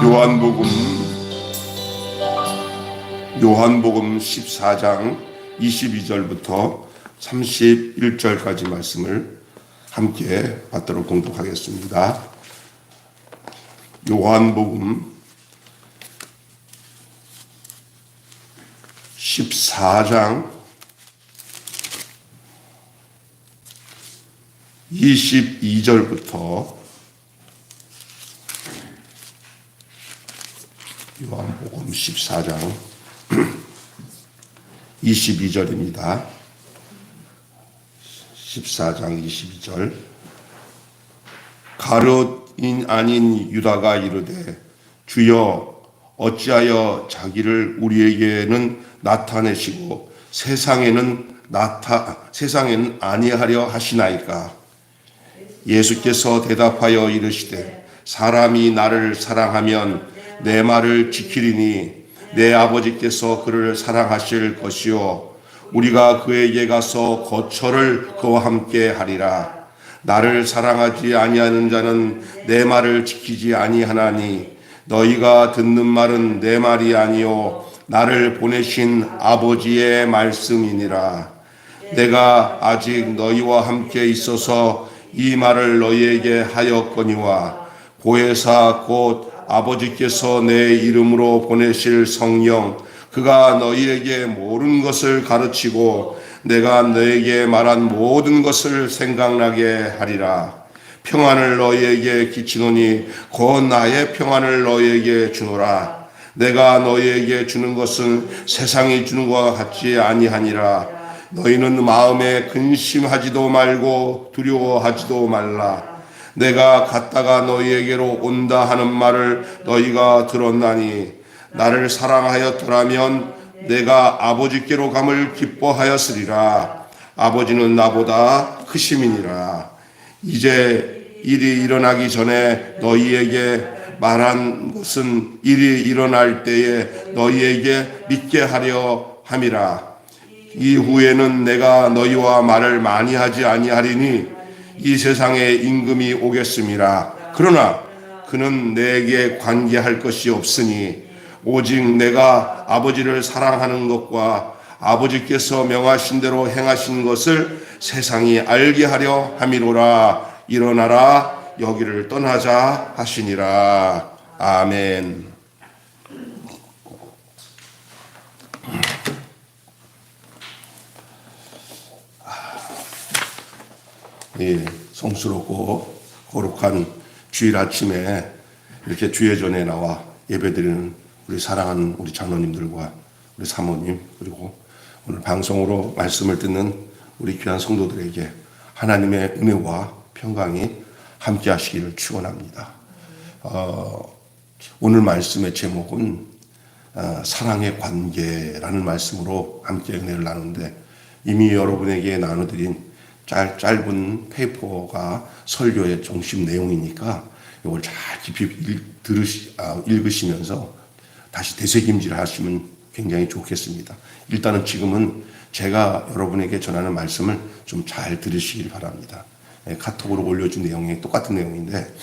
요한복음 14장 22절부터 31절까지 말씀을 함께 받도록 공독하겠습니다. 요한복음 14장 22절부터 요한복음 14장 22절입니다. 14장 22절. 가룟인 아닌 유다가 이르되 주여 어찌하여 자기를 우리에게는 나타내시고 세상에는 아니하려 하시나이까. 예수께서 대답하여 이르시되 사람이 나를 사랑하면 내 말을 지키리니 내 아버지께서 그를 사랑하실 것이요 우리가 그에게 가서 거처를 그와 함께 하리라. 나를 사랑하지 아니하는 자는 내 말을 지키지 아니하나니 너희가 듣는 말은 내 말이 아니요 나를 보내신 아버지의 말씀이니라. 내가 아직 너희와 함께 있어서 이 말을 너희에게 하였거니와 보혜사 곧 아버지께서 내 이름으로 보내실 성령 그가 너희에게 모든 것을 가르치고 내가 너희에게 말한 모든 것을 생각나게 하리라. 평안을 너희에게 끼치노니 곧 나의 평안을 너희에게 주노라. 내가 너희에게 주는 것은 세상이 주는 것과 같지 아니하니라. 너희는 마음에 근심하지도 말고 두려워하지도 말라. 내가 갔다가 너희에게로 온다 하는 말을 너희가 들었나니 나를 사랑하였더라면 내가 아버지께로 감을 기뻐하였으리라. 아버지는 나보다 크심이니라. 이제 일이 일어나기 전에 너희에게 말한 것은 일이 일어날 때에 너희에게 믿게 하려 함이라. 이후에는 내가 너희와 말을 많이 하지 아니하리니 이 세상에 임금이 오겠음이라. 그러나 그는 내게 관계할 것이 없으니 오직 내가 아버지를 사랑하는 것과 아버지께서 명하신 대로 행하신 것을 세상이 알게 하려 함이로라. 일어나라 여기를 떠나자 하시니라. 아멘. 예, 성스럽고 거룩한 주일 아침에 이렇게 주의 전에 나와 예배드리는 우리 사랑하는 우리 장로님들과 우리 사모님 그리고 오늘 방송으로 말씀을 듣는 우리 귀한 성도들에게 하나님의 은혜와 평강이 함께 하시기를 축원합니다. 오늘 말씀의 제목은 사랑의 관계라는 말씀으로 함께 은혜를 나누는데 이미 여러분에게 나눠드린 짧은 페이퍼가 설교의 중심 내용이니까 이걸 잘 깊이 읽으시면서 다시 되새김질 하시면 굉장히 좋겠습니다. 일단은 지금은 제가 여러분에게 전하는 말씀을 좀 잘 들으시길 바랍니다. 카톡으로 올려준 내용이 똑같은 내용인데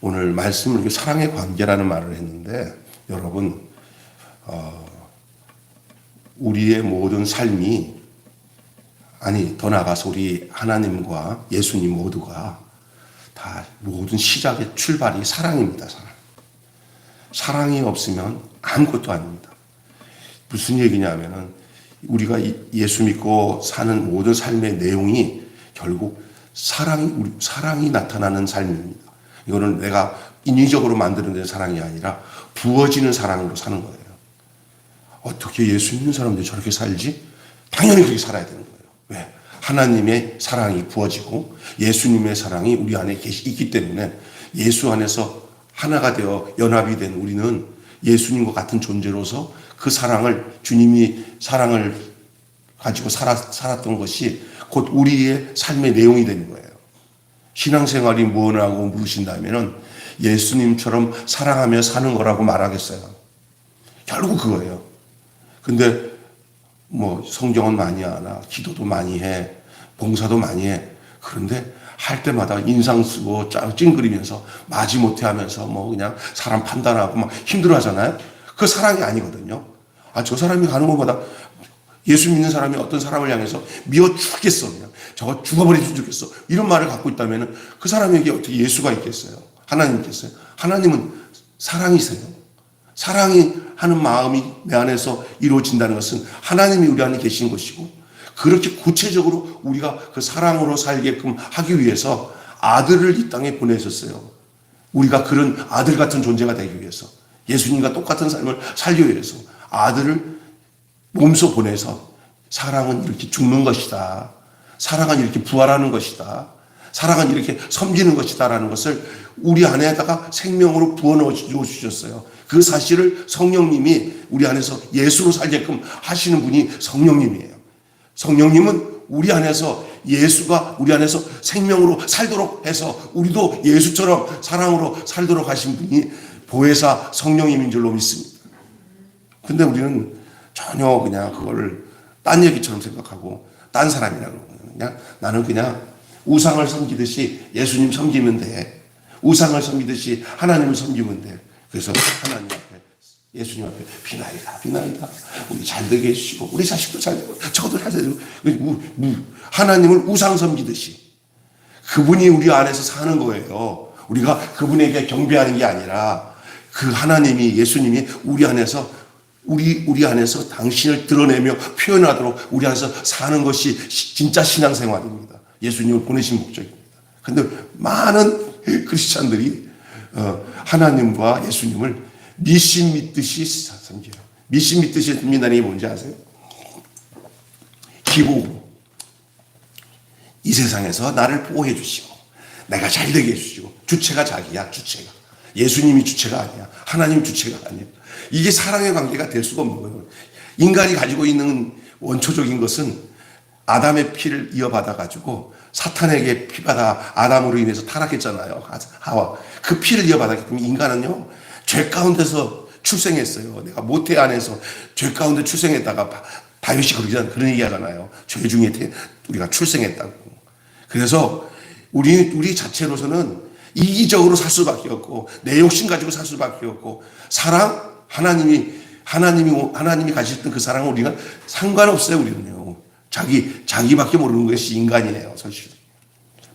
오늘 말씀을 사랑의 관계라는 말을 했는데 여러분 우리의 모든 삶이 더 나아가서 우리 하나님과 예수님 모두가 다 모든 시작의 출발이 사랑입니다. 사랑이 없으면 아무것도 아닙니다. 무슨 얘기냐면은 우리가 예수 믿고 사는 모든 삶의 내용이 결국 사랑이 나타나는 삶입니다. 이거는 내가 인위적으로 만드는 사랑이 아니라 부어지는 사랑으로 사는 거예요. 어떻게 예수 믿는 사람들이 저렇게 살지? 당연히 그렇게 살아야 되는 거예요. 왜? 하나님의 사랑이 부어지고 예수님의 사랑이 우리 안에 있기 때문에 예수 안에서 하나가 되어 연합이 된 우리는 예수님과 같은 존재로서 그 사랑을 주님이 사랑을 가지고 살았던 것이 곧 우리의 삶의 내용이 되는 거예요. 신앙생활이 뭐냐고 물으신다면은 예수님처럼 사랑하며 사는 거라고 말하겠어요. 결국 그거예요. 근데 성경은 많이 하나, 기도도 많이 해, 봉사도 많이 해. 그런데 할 때마다 인상 쓰고 찡그리면서 마지못해 하면서 뭐 그냥 사람 판단하고 막 힘들어 하잖아요. 그 사랑이 아니거든요. 저 사람이 가는 것보다 예수 믿는 사람이 어떤 사람을 향해서 미워 죽겠어. 그냥 저거 죽어버리면 좋겠어. 이런 말을 갖고 있다면 그 사람에게 어떻게 예수가 있겠어요? 하나님 있겠어요? 하나님은 사랑이세요. 사랑이 하는 마음이 내 안에서 이루어진다는 것은 하나님이 우리 안에 계신 것이고, 그렇게 구체적으로 우리가 그 사랑으로 살게끔 하기 위해서 아들을 이 땅에 보내셨어요. 우리가 그런 아들 같은 존재가 되기 위해서, 예수님과 똑같은 삶을 살기 위해서 아들을 몸소 보내서, 사랑은 이렇게 죽는 것이다. 사랑은 이렇게 부활하는 것이다. 사랑은 이렇게 섬기는 것이다 라는 것을 우리 안에다가 생명으로 부어넣어 주셨어요. 그 사실을 성령님이 우리 안에서 예수로 살게끔 하시는 분이 성령님이에요. 성령님은 우리 안에서, 예수가 우리 안에서 생명으로 살도록 해서 우리도 예수처럼 사랑으로 살도록 하신 분이 보혜사 성령님인 줄로 믿습니다. 근데 우리는 전혀 그냥 그걸 딴 얘기처럼 생각하고 딴 사람이라고 그냥 나는 그냥 우상을 섬기듯이 예수님 섬기면 돼. 우상을 섬기듯이 하나님을 섬기면 돼. 그래서 하나님 앞에, 예수님 앞에 비나이다, 비나이다. 우리 잘 되게 해주시고, 우리 자식도 잘 되고, 저도 잘 되고. 하나님을 우상 섬기듯이 그분이 우리 안에서 사는 거예요. 우리가 그분에게 경배하는 게 아니라 그 하나님이, 예수님이 우리 안에서 우리 안에서 당신을 드러내며 표현하도록 우리 안에서 사는 것이 진짜 신앙생활입니다. 예수님을 보내신 목적입니다. 그런데 많은 크리스찬들이 하나님과 예수님을 미신 믿듯이 섬겨요. 미신 믿듯이 믿는다는 게 뭔지 아세요? 기복으로 이 세상에서 나를 보호해 주시고 내가 잘 되게 해주시고, 주체가 자기야. 주체가 예수님이 주체가 아니야. 하나님 주체가 아니야. 이게 사랑의 관계가 될 수가 없는 거예요. 인간이 가지고 있는 원초적인 것은 아담의 피를 이어받아 가지고 사탄에게 피받아 아담으로 인해서 타락했잖아요. 하와. 그 피를 이어받았기 때문에 인간은요, 죄 가운데서 출생했어요. 내가 모태 안에서 죄 가운데 출생했다가 다윗이 그런 얘기 하잖아요. 죄 중에 우리가 출생했다고. 그래서 우리 자체로서는 이기적으로 살 수밖에 없고, 내 욕심 가지고 살 수밖에 없고, 사랑, 하나님이 가지셨던 그 사랑은 우리가 상관없어요. 우리는요. 자기밖에 모르는 것이 인간이에요. 사실.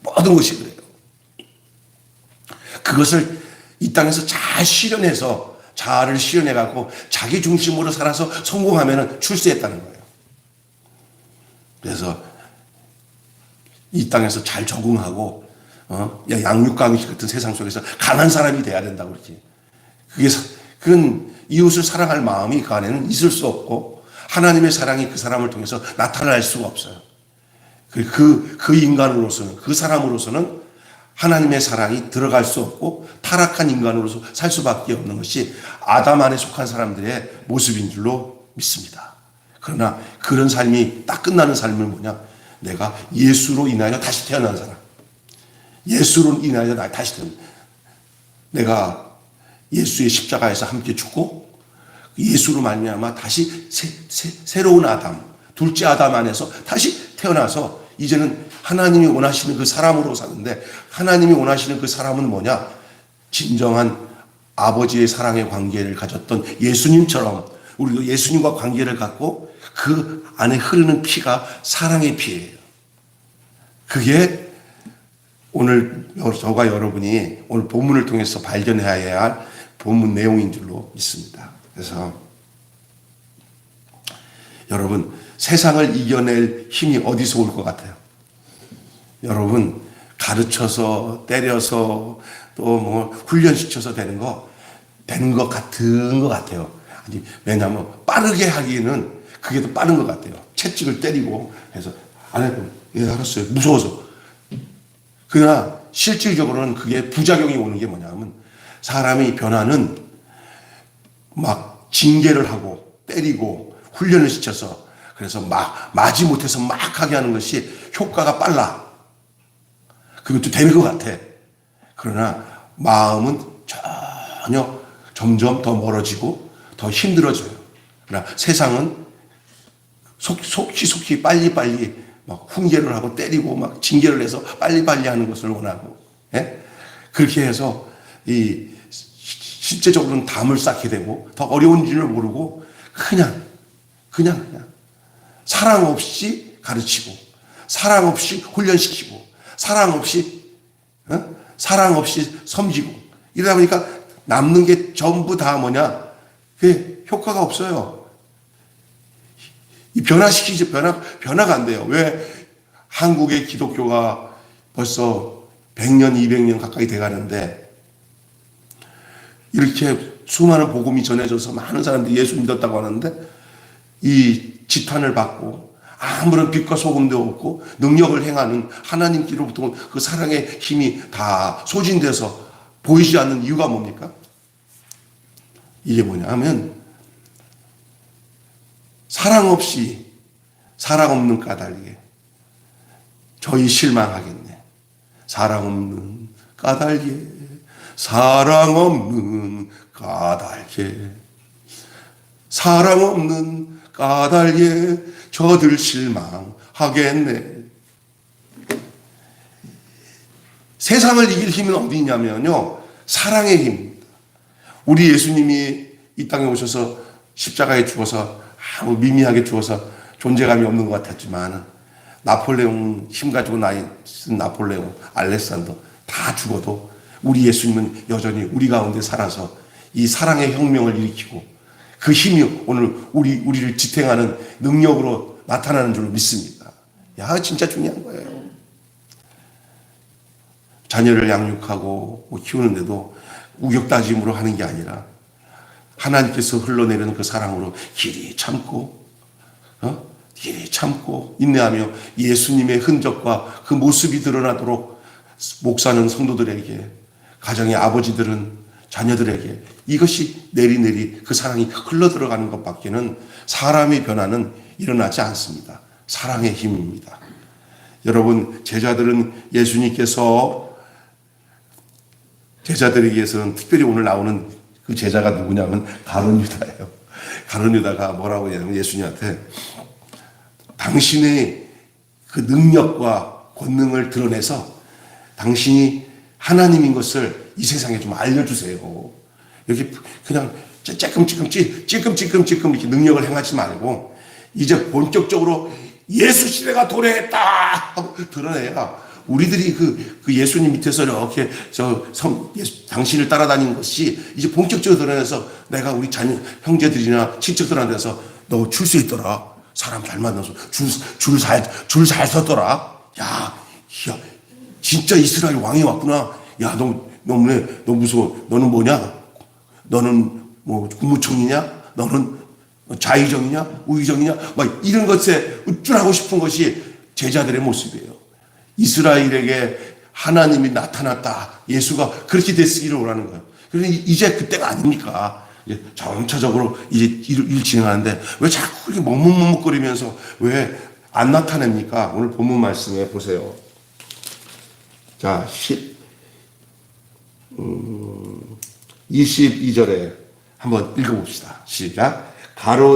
모든 것이 그래요. 그것을 이 땅에서 잘 실현해서, 자아를 실현해갖고 자기 중심으로 살아서 성공하면 출세했다는 거예요. 그래서 이 땅에서 잘 적응하고, 양육강식 같은 세상 속에서 강한 사람이 돼야 된다고 그러지. 그건 이웃을 사랑할 마음이 그 안에는 있을 수 없고, 하나님의 사랑이 그 사람을 통해서 나타날 수가 없어요. 그 인간으로서는, 그 사람으로서는 하나님의 사랑이 들어갈 수 없고 타락한 인간으로서 살 수밖에 없는 것이 아담 안에 속한 사람들의 모습인 줄로 믿습니다. 그러나 그런 삶이 딱 끝나는 삶은 뭐냐? 내가 예수로 인하여 다시 태어난 사람. 예수로 인하여 다시 태어난, 내가 예수의 십자가에서 함께 죽고 예수로 말미암아 다시 새로운 아담, 둘째 아담 안에서 다시 태어나서 이제는 하나님이 원하시는 그 사람으로 사는데, 하나님이 원하시는 그 사람은 뭐냐? 진정한 아버지의 사랑의 관계를 가졌던 예수님처럼 우리도 예수님과 관계를 갖고 그 안에 흐르는 피가 사랑의 피예요. 그게 오늘 저와 여러분이 오늘 본문을 통해서 발견해야 할 본문 내용인 줄로 믿습니다. 그래서 여러분, 세상을 이겨낼 힘이 어디서 올 것 같아요? 여러분, 가르쳐서 때려서 또 뭐 훈련시켜서 되는 것 같은 것 같아요. 아니, 왜냐하면 빠르게 하기는 그게 더 빠른 것 같아요. 채찍을 때리고 해서 안 해도, 예, 알았어요. 무서워서. 그러나 실질적으로는 그게 부작용이 오는 게 뭐냐면, 사람이 변화는 막 징계를 하고 때리고 훈련을 시켜서, 그래서 마지 못해서 막 하게 하는 것이 효과가 빨라. 그것도 되는 것 같아. 그러나 마음은 전혀 점점 더 멀어지고 더 힘들어져요. 그러나 세상은 속히 빨리빨리 막 훈계를 하고 때리고 막 징계를 해서 빨리빨리 하는 것을 원하고, 예? 그렇게 해서 이 실제적으로는 담을 쌓게 되고 더 어려운 줄을 모르고 그냥 사랑 없이 가르치고 사랑 없이 훈련시키고 사랑 없이 섬기고 이러다 보니까 남는 게 전부 다 뭐냐? 그게 효과가 없어요. 이 변화시키지 변화가 안 돼요. 왜 한국의 기독교가 벌써 100년, 200년 가까이 돼가는데 이렇게 수많은 복음이 전해져서 많은 사람들이 예수 믿었다고 하는데 이 지탄을 받고 아무런 빛과 소금도 없고 능력을 행하는 하나님께로부터 그 사랑의 힘이 다 소진돼서 보이지 않는 이유가 뭡니까? 이게 뭐냐 하면 사랑 없이 사랑 없는 까닭에 저희 실망하겠네. 사랑 없는 까닭에 사랑 없는 까닭에 사랑 없는 까닭에 저들 실망하겠네. 세상을 이길 힘은 어디 있냐면요, 사랑의 힘입니다. 우리 예수님이 이 땅에 오셔서 십자가에 죽어서 아무 미미하게 죽어서 존재감이 없는 것 같았지만 나폴레옹, 힘 가지고 나이 쓴 나폴레옹, 알렉산더 다 죽어도 우리 예수님은 여전히 우리 가운데 살아서 이 사랑의 혁명을 일으키고 그 힘이 오늘 우리를 지탱하는 능력으로 나타나는 줄 믿습니다. 야, 진짜 중요한 거예요. 자녀를 양육하고 키우는데도 우격다짐으로 하는 게 아니라 하나님께서 흘러내리는 그 사랑으로 길이 참고 인내하며 예수님의 흔적과 그 모습이 드러나도록 목사는 성도들에게, 가정의 아버지들은 자녀들에게 이것이 내리내리 그 사랑이 흘러들어가는 것밖에는 사람의 변화는 일어나지 않습니다. 사랑의 힘입니다. 여러분, 제자들에게서는 특별히 오늘 나오는 그 제자가 누구냐면 가룟 유다예요. 가룟 유다가 뭐라고 하냐면 예수님한테 당신의 그 능력과 권능을 드러내서 당신이 하나님인 것을 이 세상에 좀 알려주세요. 이렇게 그냥 찔끔찔끔 이렇게 능력을 행하지 말고 이제 본격적으로 예수 시대가 도래했다 하고 드러내야 우리들이 그 예수님 밑에서 이렇게 당신을 따라다니는 것이 이제 본격적으로 드러내서 내가 우리 자녀, 형제들이나 친척들한테서 너 줄 수 있더라. 사람 잘 만나서 줄 잘 섰더라. 야, 진짜 이스라엘 왕이 왔구나. 야, 너 무서워. 너는 뭐냐? 너는 뭐 국무총리냐? 너는 좌의정이냐? 우의정이냐? 막 이런 것에 우쭐하고 싶은 것이 제자들의 모습이에요. 이스라엘에게 하나님이 나타났다. 예수가 그렇게 됐으기를 원하는 거예요. 그런데 이제 그때가 아닙니까? 점차적으로 이제 일 진행하는데 왜 자꾸 이렇게 머뭇머뭇거리면서 왜 안 나타냅니까? 오늘 본문 말씀에 보세요. 자, 22절에 한번 읽어봅시다. 시작.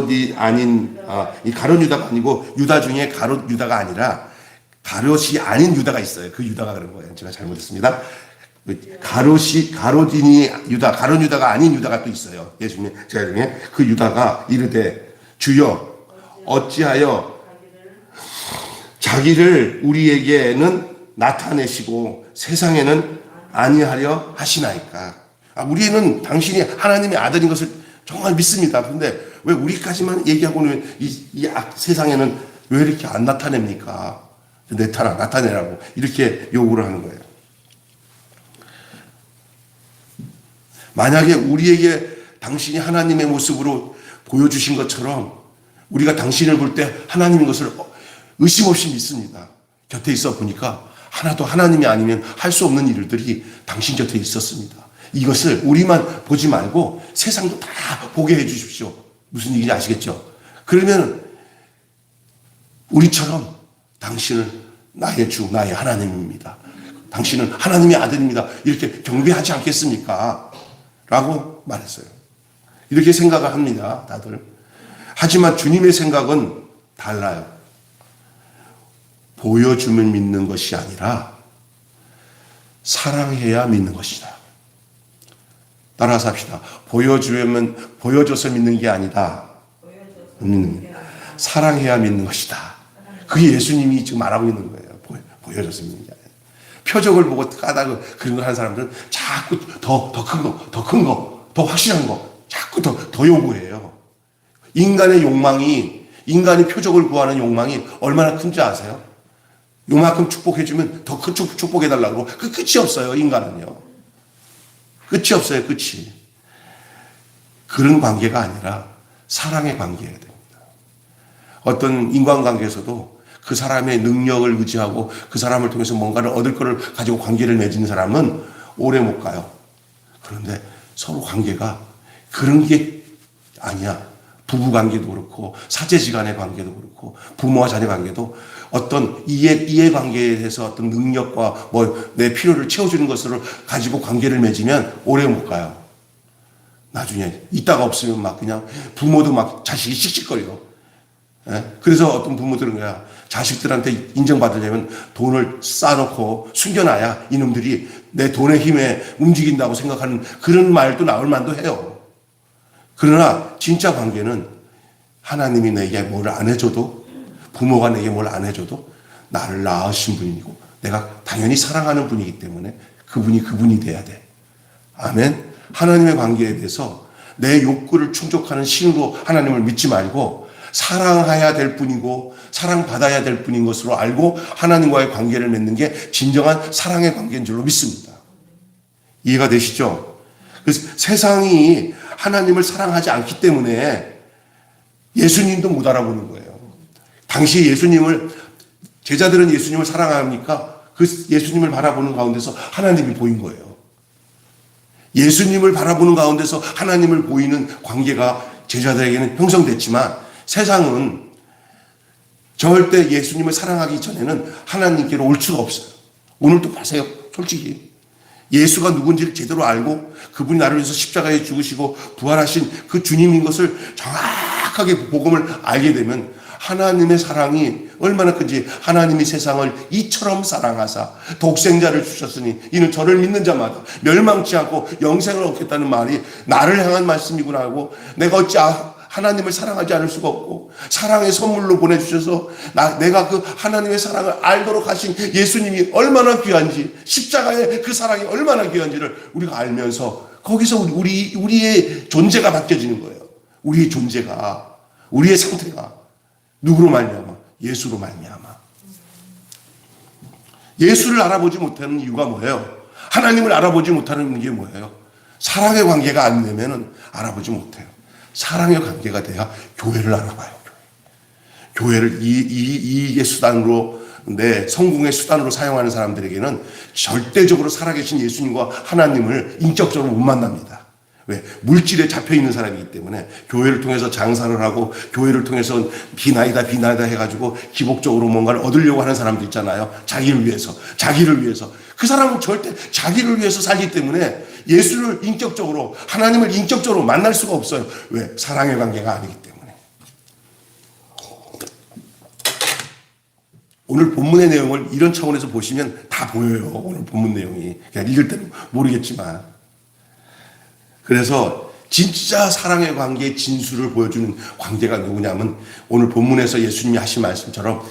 이 가룟 유다가 아니고 유다 중에 가룟 유다가 아니라 가롯이 아닌 유다가 있어요. 그 유다가 그런 거예요. 제가 잘못했습니다. 가롯이니 유다, 가룟 유다가 아닌 유다가 또 있어요. 예수님의 제자 중에 그 유다가 이르되 주여 어찌하여 자기를 우리에게는 나타내시고 세상에는 아니하려 하시나이까. 우리는 당신이 하나님의 아들인 것을 정말 믿습니다. 그런데 왜 우리까지만 얘기하고는 이 세상에는 왜 이렇게 안 나타냅니까? 나타내라고 이렇게 요구를 하는 거예요. 만약에 우리에게 당신이 하나님의 모습으로 보여주신 것처럼 우리가 당신을 볼 때 하나님인 것을 의심 없이 믿습니다. 곁에 있어 보니까 하나도 하나님이 아니면 할 수 없는 일들이 당신 곁에 있었습니다. 이것을 우리만 보지 말고 세상도 다 보게 해 주십시오. 무슨 얘기인지 아시겠죠? 그러면 우리처럼 당신은 나의 주, 나의 하나님입니다. 당신은 하나님의 아들입니다. 이렇게 경배하지 않겠습니까? 라고 말했어요. 이렇게 생각을 합니다, 다들. 하지만 주님의 생각은 달라요. 보여주면 믿는 것이 아니라 사랑해야 믿는 것이다. 따라서 합시다. 보여줘서 믿는 게 아니다. 사랑해야 믿는 것이다. 그게 예수님이 지금 말하고 있는 거예요. 보여줘서 믿는 게 아니라. 표적을 보고 까다고 그런 거 하는 사람들은 자꾸 더 큰 거, 더 큰 거, 더 확실한 거, 자꾸 더 요구해요. 인간의 인간이 표적을 구하는 욕망이 얼마나 큰지 아세요? 요만큼 축복해주면 더 큰 축복해달라고. 그 끝이 없어요, 인간은요. 끝이 없어요, 끝이. 그런 관계가 아니라 사랑의 관계여야 됩니다. 어떤 인간관계에서도 그 사람의 능력을 의지하고 그 사람을 통해서 뭔가를 얻을 것을 가지고 관계를 맺는 사람은 오래 못 가요. 그런데 서로 관계가 그런 게 아니야. 부부관계도 그렇고 사제지간의 관계도 그렇고 부모와 자녀 관계도 어떤 이해관계에 대해서 어떤 능력과 내 필요를 채워주는 것을 가지고 관계를 맺으면 오래 못 가요. 나중에 있다가 없으면 막 그냥 부모도 막 자식이 씩씩거려. 그래서 어떤 부모들은 자식들한테 인정받으려면 돈을 쌓아놓고 숨겨놔야 이놈들이 내 돈의 힘에 움직인다고 생각하는 그런 말도 나올 만도 해요. 그러나 진짜 관계는 하나님이 내게 뭘 안 해줘도, 부모가 내게 뭘 안 해줘도 나를 낳으신 분이고 내가 당연히 사랑하는 분이기 때문에 그분이 돼야 돼. 아멘. 하나님의 관계에 대해서 내 욕구를 충족하는 신으로 하나님을 믿지 말고 사랑해야 될 분이고 사랑받아야 될 분인 것으로 알고 하나님과의 관계를 맺는 게 진정한 사랑의 관계인 줄로 믿습니다. 이해가 되시죠? 그래서 세상이 하나님을 사랑하지 않기 때문에 예수님도 못 알아보는 거예요. 당시에 제자들은 예수님을 사랑하니까 그 예수님을 바라보는 가운데서 하나님이 보인 거예요. 예수님을 바라보는 가운데서 하나님을 보이는 관계가 제자들에게는 형성됐지만 세상은 절대 예수님을 사랑하기 전에는 하나님께로 올 수가 없어요. 오늘도 보세요. 솔직히 예수가 누군지를 제대로 알고 그분이 나를 위해서 십자가에 죽으시고 부활하신 그 주님인 것을 정확하게 복음을 알게 되면 하나님의 사랑이 얼마나 큰지, 하나님이 세상을 이처럼 사랑하사 독생자를 주셨으니 이는 저를 믿는 자마다 멸망치 않고 영생을 얻겠다는 말이 나를 향한 말씀이구나 하고, 내가 어찌 하나님을 사랑하지 않을 수가 없고 사랑의 선물로 보내주셔서 내가 그 하나님의 사랑을 알도록 하신 예수님이 얼마나 귀한지, 십자가의 그 사랑이 얼마나 귀한지를 우리가 알면서 거기서 우리의 존재가 바뀌어지는 거예요. 우리의 존재가, 우리의 상태가 누구로 말미암아? 예수로 말미암아. 예수를 알아보지 못하는 이유가 뭐예요? 하나님을 알아보지 못하는 게 뭐예요? 사랑의 관계가 안 되면 알아보지 못해요. 사랑의 관계가 돼야 교회를 알아봐요. 교회를 이익의 수단으로, 내 성공의 수단으로 사용하는 사람들에게는 절대적으로 살아계신 예수님과 하나님을 인격적으로 못 만납니다. 왜? 물질에 잡혀있는 사람이기 때문에 교회를 통해서 장사를 하고 교회를 통해서 비나이다 해가지고 기복적으로 뭔가를 얻으려고 하는 사람들 있잖아요. 자기를 위해서. 그 사람은 절대 자기를 위해서 살기 때문에 예수를 인격적으로, 하나님을 인격적으로 만날 수가 없어요. 왜? 사랑의 관계가 아니기 때문에. 오늘 본문의 내용을 이런 차원에서 보시면 다 보여요. 오늘 본문 내용이. 그냥 읽을 때는 모르겠지만. 그래서 진짜 사랑의 관계의 진수를 보여주는 관계가 누구냐면 오늘 본문에서 예수님이 하신 말씀처럼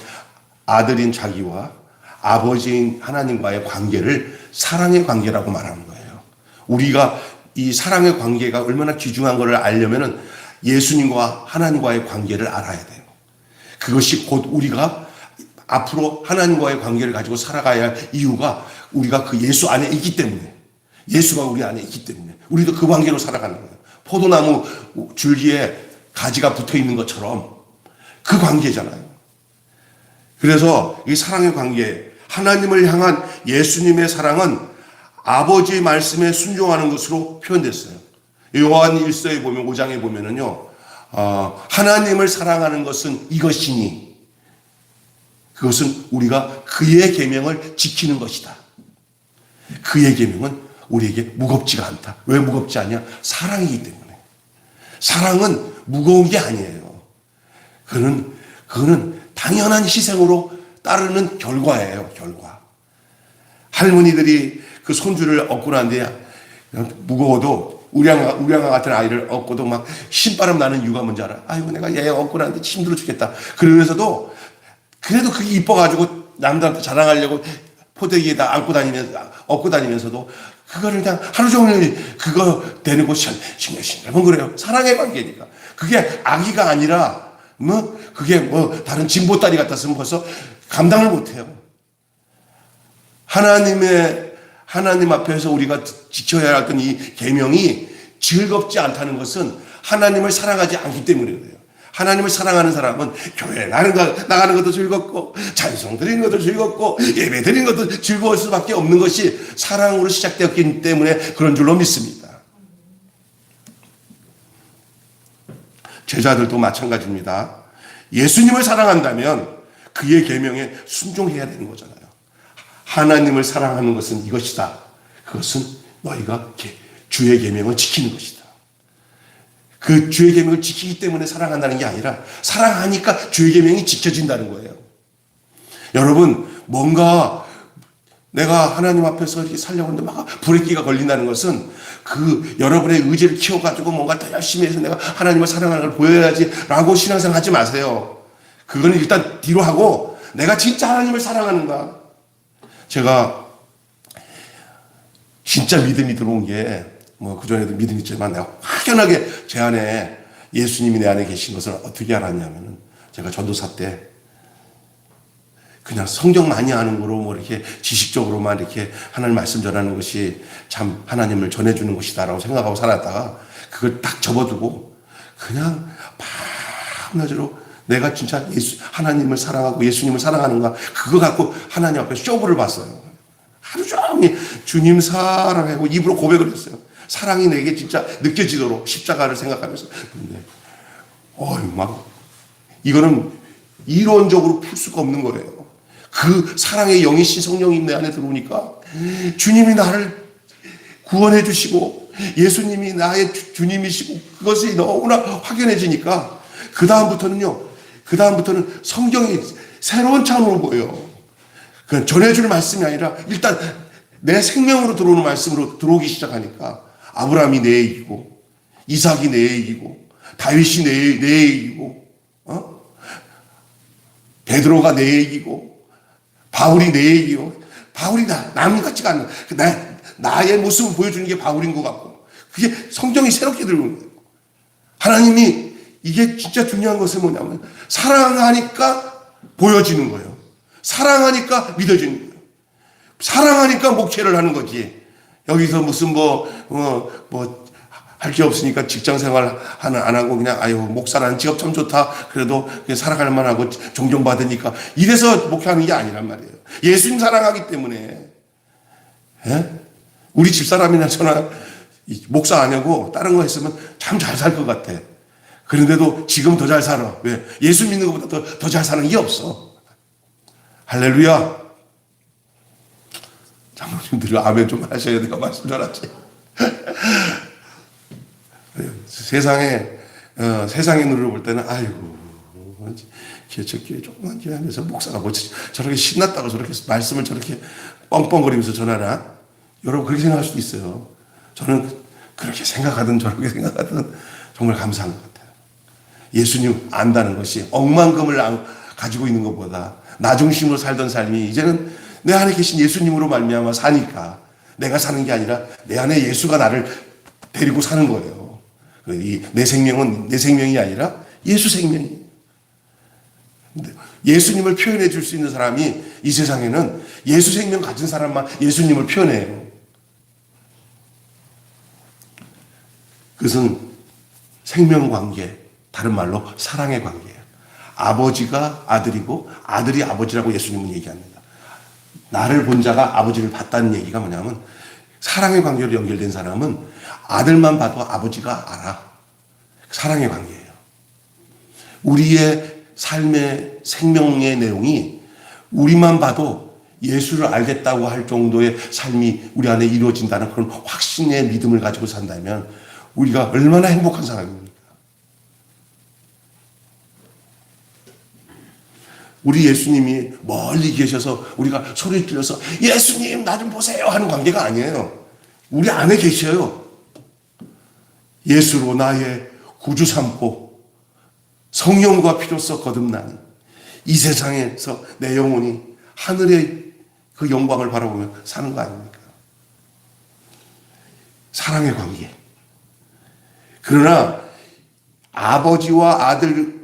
아들인 자기와 아버지인 하나님과의 관계를 사랑의 관계라고 말하는 거예요. 우리가 이 사랑의 관계가 얼마나 귀중한 것을 알려면 예수님과 하나님과의 관계를 알아야 돼요. 그것이 곧 우리가 앞으로 하나님과의 관계를 가지고 살아가야 할 이유가 우리가 그 예수 안에 있기 때문에, 예수가 우리 안에 있기 때문에 우리도 그 관계로 살아가는 거예요. 포도나무 줄기에 가지가 붙어 있는 것처럼 그 관계잖아요. 그래서 이 사랑의 관계, 하나님을 향한 예수님의 사랑은 아버지의 말씀에 순종하는 것으로 표현됐어요. 요한 1서에 보면, 5장에 보면은요, 하나님을 사랑하는 것은 이것이니, 그것은 우리가 그의 계명을 지키는 것이다. 그의 계명은 우리에게 무겁지가 않다. 왜 무겁지 않냐? 사랑이기 때문에. 사랑은 무거운 게 아니에요. 그거는 당연한 희생으로 따르는 결과예요, 결과. 할머니들이 그 손주를 얻고 난 뒤에 무거워도 우량아 같은 아이를 얻고도 막 신바람 나는 이유가 뭔지 알아? 아이고, 내가 얘 얻고 나는데 힘들어 죽겠다. 그러면서도 그래도 그게 이뻐가지고 남들한테 자랑하려고 포대기에다 업고 다니면서도 그거를 그냥 하루 종일 그거 대놓고 싱글싱글 그래요. 사랑의 관계니까. 그게 악의가 아니라 그게 다른 진보다리 같았으면 벌써 감당을 못해요. 하나님 앞에서 우리가 지켜야 할 이 계명이 즐겁지 않다는 것은 하나님을 사랑하지 않기 때문에 그래요. 하나님을 사랑하는 사람은 교회 나가는 것도 즐겁고 찬송 드리는 것도 즐겁고 예배 드리는 것도 즐거울 수밖에 없는 것이 사랑으로 시작되었기 때문에 그런 줄로 믿습니다. 제자들도 마찬가지입니다. 예수님을 사랑한다면 그의 계명에 순종해야 되는 거잖아요. 하나님을 사랑하는 것은 이것이다. 그것은 너희가 주의 계명을 지키는 것이다. 그 주의 계명을 지키기 때문에 사랑한다는 게 아니라 사랑하니까 주의 계명이 지켜진다는 거예요. 여러분, 뭔가 내가 하나님 앞에서 이렇게 살려고 하는데 막 브레이크가 걸린다는 것은 그 여러분의 의지를 키워가지고 뭔가 더 열심히 해서 내가 하나님을 사랑하는 걸 보여야지라고 신앙생활 하지 마세요. 그거는 일단 뒤로 하고 내가 진짜 하나님을 사랑하는가. 제가 진짜 믿음이 들어온 게 그전에도 믿음이 있지만 내가 확연하게 제 안에 예수님이 내 안에 계신 것을 어떻게 알았냐면은 제가 전도사 때 그냥 성경 많이 아는 거로 이렇게 지식적으로만 이렇게 하나님 말씀 전하는 것이 참 하나님을 전해주는 것이다라고 생각하고 살았다가 그걸 딱 접어두고 그냥 밤낮으로 내가 진짜 하나님을 사랑하고 예수님을 사랑하는가 그거 갖고 하나님 앞에 쇼부를 봤어요. 하루 종일 주님 사랑하고 입으로 고백을 했어요. 사랑이 내게 진짜 느껴지도록 십자가를 생각하면서. 근데 이거는 이론적으로 풀 수가 없는 거예요. 그 사랑의 영이신 성령이 내 안에 들어오니까 주님이 나를 구원해 주시고 예수님이 나의 주님이시고 그것이 너무나 확연해지니까 그 다음부터는 성경이 새로운 차원으로 보여요. 그냥 전해줄 말씀이 아니라 일단 내 생명으로 들어오는 말씀으로 들어오기 시작하니까 아브라함이 내 얘기고 이삭이 내 얘기고 다윗이 내 얘기고 베드로가 내 얘기고 바울이 내 얘기고 바울이 남 같지가 않는 나의 모습을 보여주는 게 바울인 것 같고 그게 성경이 새롭게 들어오는 거예요. 하나님이 이게 진짜 중요한 것은 뭐냐면 사랑하니까 보여지는 거예요. 사랑하니까 믿어지는 거예요. 사랑하니까 목회를 하는 거지. 여기서 무슨 할 게 없으니까 직장 생활 안 하고 그냥 목사라는 직업 참 좋다. 그래도 그냥 살아갈 만하고 존경받으니까 이래서 목회하는 게 아니란 말이에요. 예수님 사랑하기 때문에. 예? 우리 집사람이나 저나 목사 안 하고 다른 거 했으면 참 잘 살 것 같아. 그런데도 지금 더 잘 살아. 왜? 예수 믿는 것보다 더 잘 사는 게 없어. 할렐루야. 장로님들 아멘 좀 하셔야 내가 말씀 전하지. 세상의 눈으로 볼 때는 아이고 저 교회 조그만 교회 하면서 목사가 저렇게 신났다고 저렇게 말씀을 저렇게 뻥뻥거리면서 전하나? 여러분 그렇게 생각할 수도 있어요. 저는 그렇게 생각하든 저렇게 생각하든 정말 감사한 것 같아요. 예수님 안다는 것이 억만금을 가지고 있는 것보다 나 중심으로 살던 삶이 이제는 내 안에 계신 예수님으로 말미암아 사니까 내가 사는 게 아니라 내 안에 예수가 나를 데리고 사는 거예요. 내 생명은 내 생명이 아니라 예수 생명이에요. 예수님을 표현해 줄 수 있는 사람이 이 세상에는 예수 생명 가진 사람만 예수님을 표현해요. 그것은 생명 관계, 다른 말로 사랑의 관계예요. 아버지가 아들이고 아들이 아버지라고 예수님은 얘기합니다. 나를 본 자가 아버지를 봤다는 얘기가 뭐냐면 사랑의 관계로 연결된 사람은 아들만 봐도 아버지가 알아. 사랑의 관계예요. 우리의 삶의 생명의 내용이 우리만 봐도 예수를 알겠다고 할 정도의 삶이 우리 안에 이루어진다는 그런 확신의 믿음을 가지고 산다면 우리가 얼마나 행복한 사람입니까? 우리 예수님이 멀리 계셔서 우리가 소리 질러서 예수님 나 좀 보세요 하는 관계가 아니에요. 우리 안에 계셔요. 예수로 나의 구주 삼고 성령과 피로써 거듭나니 이 세상에서 내 영혼이 하늘의 그 영광을 바라보며 사는 거 아닙니까? 사랑의 관계. 그러나 아버지와 아들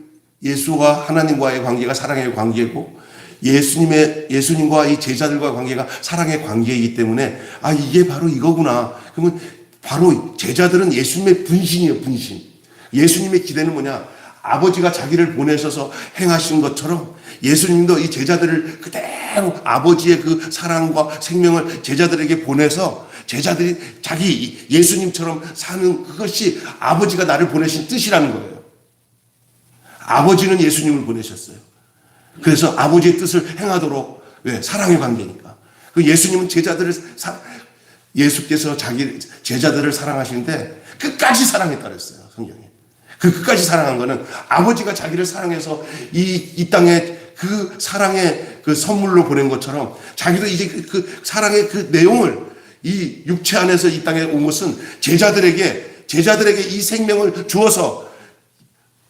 예수와 하나님과의 관계가 사랑의 관계고 예수님과 이 제자들과의 관계가 사랑의 관계이기 때문에 이게 바로 이거구나. 그러면 바로 제자들은 예수님의 분신이에요. 분신. 예수님의 기대는 뭐냐? 아버지가 자기를 보내셔서 행하신 것처럼 예수님도 이 제자들을 그대로 아버지의 그 사랑과 생명을 제자들에게 보내서 제자들이 자기 예수님처럼 사는 그것이 아버지가 나를 보내신 뜻이라는 거예요. 아버지는 예수님을 보내셨어요. 그래서 아버지의 뜻을 행하도록, 왜? 사랑의 관계니까. 그 예수님은 예수께서 자기 제자들을 사랑하시는데 끝까지 사랑했다 그랬어요, 성경에. 그 끝까지 사랑한 거는 아버지가 자기를 사랑해서 이 땅에 그 사랑의 그 선물로 보낸 것처럼 자기도 이제 그 사랑의 그 내용을 이 육체 안에서 이 땅에 온 것은 제자들에게 이 생명을 주어서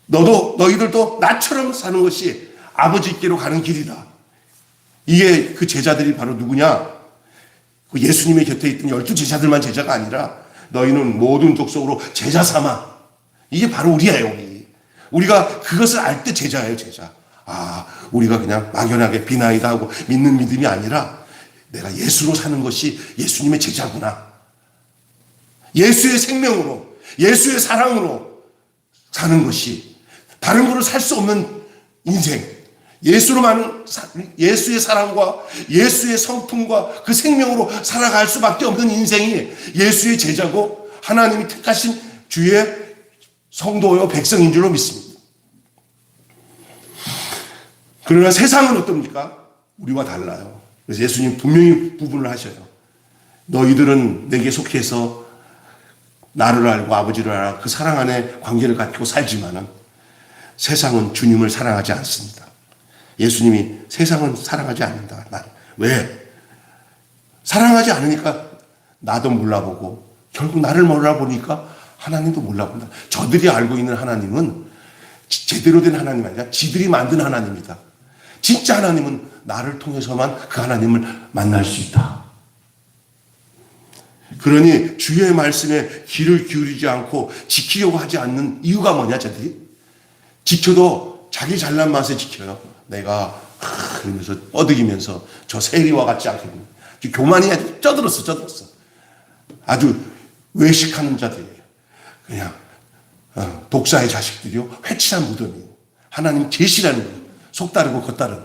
너희들도 나처럼 사는 것이 아버지께로 가는 길이다. 이게 그 제자들이 바로 누구냐? 그 예수님의 곁에 있던 12 제자들만 제자가 아니라 너희는 모든 족속으로 제자 삼아. 이게 바로 우리예요, 우리. 우리가 그것을 알 때 제자예요, 제자. 우리가 그냥 막연하게 비나이다 하고 믿는 믿음이 아니라 내가 예수로 사는 것이 예수님의 제자구나. 예수의 생명으로, 예수의 사랑으로 사는 것이 다른 거로 살 수 없는 인생. 예수의 사랑과 예수의 성품과 그 생명으로 살아갈 수밖에 없는 인생이 예수의 제자고 하나님이 택하신 주의 성도요 백성인 줄로 믿습니다. 그러나 세상은 어떻습니까? 우리와 달라요. 그래서 예수님 분명히 구분을 하셔요. 너희들은 내게 속해서 나를 알고 아버지를 알아 그 사랑 안에 관계를 갖고 살지만은 세상은 주님을 사랑하지 않습니다. 예수님이 세상은 사랑하지 않는다. 왜? 사랑하지 않으니까 나도 몰라보고 결국 나를 몰라보니까 하나님도 몰라본다. 저들이 알고 있는 하나님은 제대로 된 하나님 아니라 지들이 만든 하나님이다. 진짜 하나님은 나를 통해서만 그 하나님을 만날 수 있다. 그러니 주의 말씀에 귀를 기울이지 않고 지키려고 하지 않는 이유가 뭐냐, 저들이? 지켜도 자기 잘난 맛에 지켜요. 내가 그러면서 뻗으기면서 저 세리와 같지 않겠니? 교만이 아주 쩌들었어. 아주 외식하는 자들이에요. 그냥 독사의 자식들이요. 회칠한 무덤이에요. 하나님 계시라는 거예요. 속다르고 겉다른.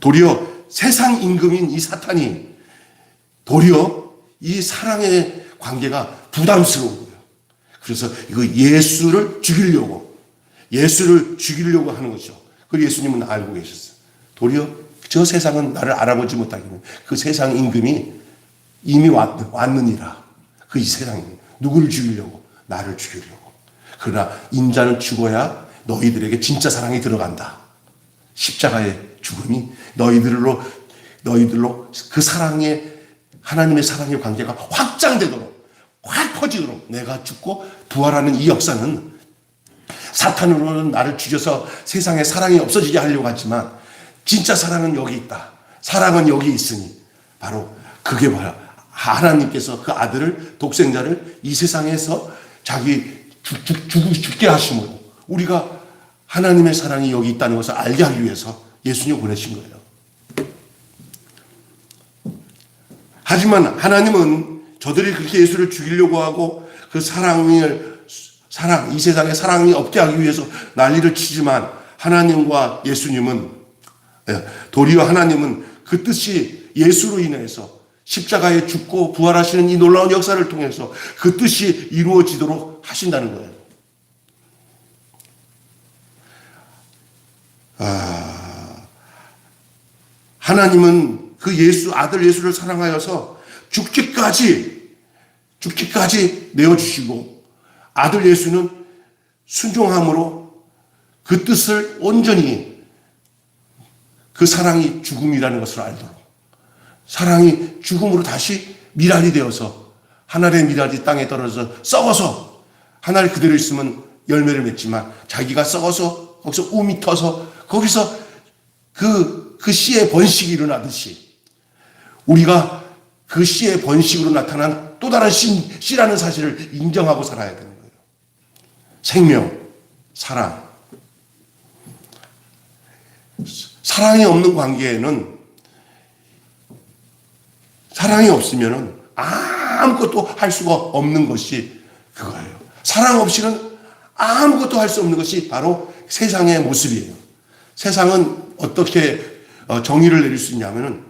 도리어 세상 임금인 이 사탄이 도리어 이 사랑의 관계가 부담스러운 거예요. 그래서 이거 예수를 죽이려고 하는 것이죠. 그걸 예수님은 알고 계셨어요. 도리어 저 세상은 나를 알아보지 못하기는 그 세상 임금이 이미 왔느니라. 그 이 세상이 누구를 죽이려고? 나를 죽이려고. 그러나 인자는 죽어야 너희들에게 진짜 사랑이 들어간다. 십자가의 죽음이 너희들로 그 하나님의 사랑의 관계가 확장되도록, 확 퍼지도록 내가 죽고 부활하는 이 역사는 사탄으로는 나를 죽여서 세상에 사랑이 없어지게 하려고 하지만 진짜 사랑은 여기 있다. 사랑은 여기 있으니 바로 그게 뭐야? 하나님께서 그 아들을, 독생자를 이 세상에서 자기 죽게 하심으로 우리가 하나님의 사랑이 여기 있다는 것을 알게 하기 위해서 예수님을 보내신 거예요. 하지만 하나님은 저들이 그렇게 예수를 죽이려고 하고 그 이 세상에 사랑이 없게 하기 위해서 난리를 치지만 하나님과 예수님은, 도리어 하나님은 그 뜻이 예수로 인해서 십자가에 죽고 부활하시는 이 놀라운 역사를 통해서 그 뜻이 이루어지도록 하신다는 거예요. 하나님은 그 아들 예수를 사랑하여서 죽기까지 내어주시고 아들 예수는 순종함으로 그 뜻을 온전히 그 사랑이 죽음이라는 것을 알도록, 사랑이 죽음으로 다시 미랄이 되어서 하늘의 미랄이 땅에 떨어져 썩어서 하늘 그대로 있으면 열매를 맺지만 자기가 썩어서 거기서 움이 터서 거기서 그 씨의 번식이 일어나듯이 우리가 그 씨의 번식으로 나타난 또 다른 씨라는 사실을 인정하고 살아야 되는 거예요. 생명, 사랑. 사랑이 없는 관계에는, 사랑이 없으면 아무것도 할 수가 없는 것이 그거예요. 사랑 없이는 아무것도 할 수 없는 것이 바로 세상의 모습이에요. 세상은 어떻게 정의를 내릴 수 있냐면은